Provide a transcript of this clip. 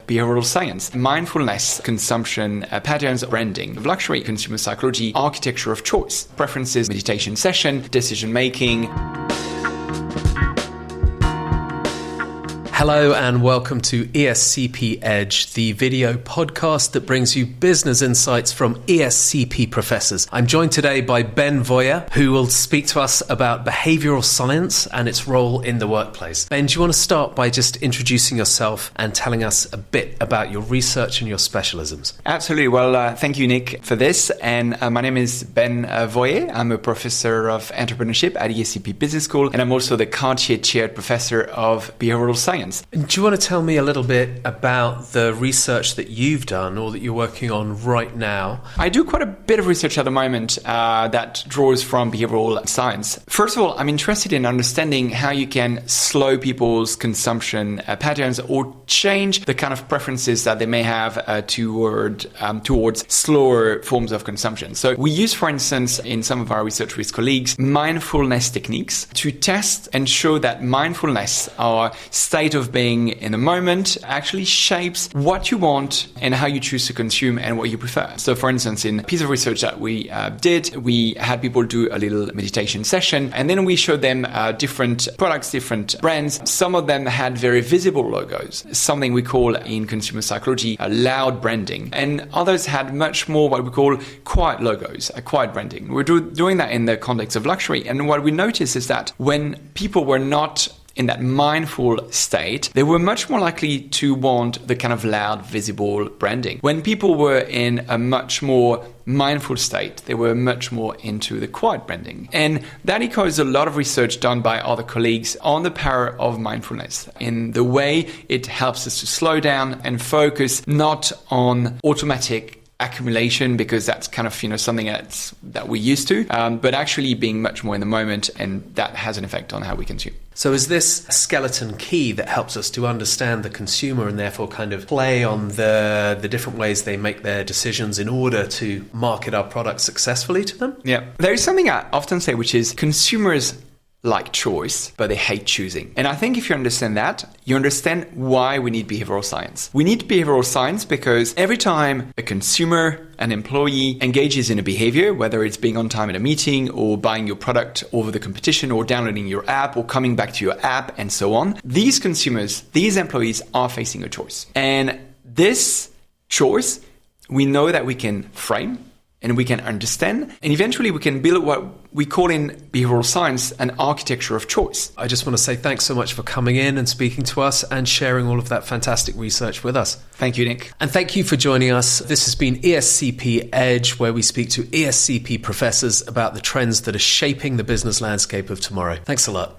behavioral science, mindfulness, consumption patterns, branding, luxury, consumer psychology, architecture of choice, preferences, meditation session, decision making. Hello and welcome to ESCP Edge, the video podcast that brings you business insights from ESCP professors. I'm joined today by Ben Voyer, who will speak to us about behavioural science and its role in the workplace. Ben, do you want to start by just introducing yourself and telling us a bit about your research and your specialisms? Absolutely. Well, thank you, Nick, for this. And my name is Ben Voyer. I'm a professor of entrepreneurship at ESCP Business School, and I'm also the Cartier chaired professor of behavioural science. Do you want to tell me a little bit about the research that you've done or that you're working on right now? I do quite a bit of research at the moment that draws from behavioral science. First of all, I'm interested in understanding how you can slow people's consumption patterns or change the kind of preferences that they may have towards slower forms of consumption. So we use, for instance, in some of our research with colleagues, mindfulness techniques to test and show that mindfulness, our state of being in the moment, actually shapes what you want and how you choose to consume and what you prefer. So for instance, in a piece of research that we did, we had people do a little meditation session, and then we showed them different products, different brands. Some of them had very visible logos, something we call in consumer psychology loud branding, and others had much more what we call quiet logos, quiet branding. We're doing that in the context of luxury, and what we noticed is that when people were not in that mindful state, they were much more likely to want the kind of loud, visible branding. When people were in a much more mindful state, they were much more into the quiet branding. And that echoes a lot of research done by other colleagues on the power of mindfulness in the way it helps us to slow down and focus not on automatic accumulation, because that's kind of something that we're used to, but actually being much more in the moment, and that has an effect on how we consume. So is this a skeleton key that helps us to understand the consumer and therefore kind of play on the different ways they make their decisions in order to market our products successfully to them? Yeah. There is something I often say, which is consumers like choice, but they hate choosing. And I think if you understand that, you understand why we need behavioral science. We need behavioral science because every time a consumer, an employee engages in a behavior, whether it's being on time at a meeting or buying your product over the competition or downloading your app or coming back to your app and so on, these consumers, these employees are facing a choice. And this choice, we know that we can frame and we can understand, and eventually we can build what we call in behavioral science an architecture of choice. I just want to say thanks so much for coming in and speaking to us and sharing all of that fantastic research with us. Thank you, Nick. And thank you for joining us. This has been ESCP Edge, where we speak to ESCP professors about the trends that are shaping the business landscape of tomorrow. Thanks a lot.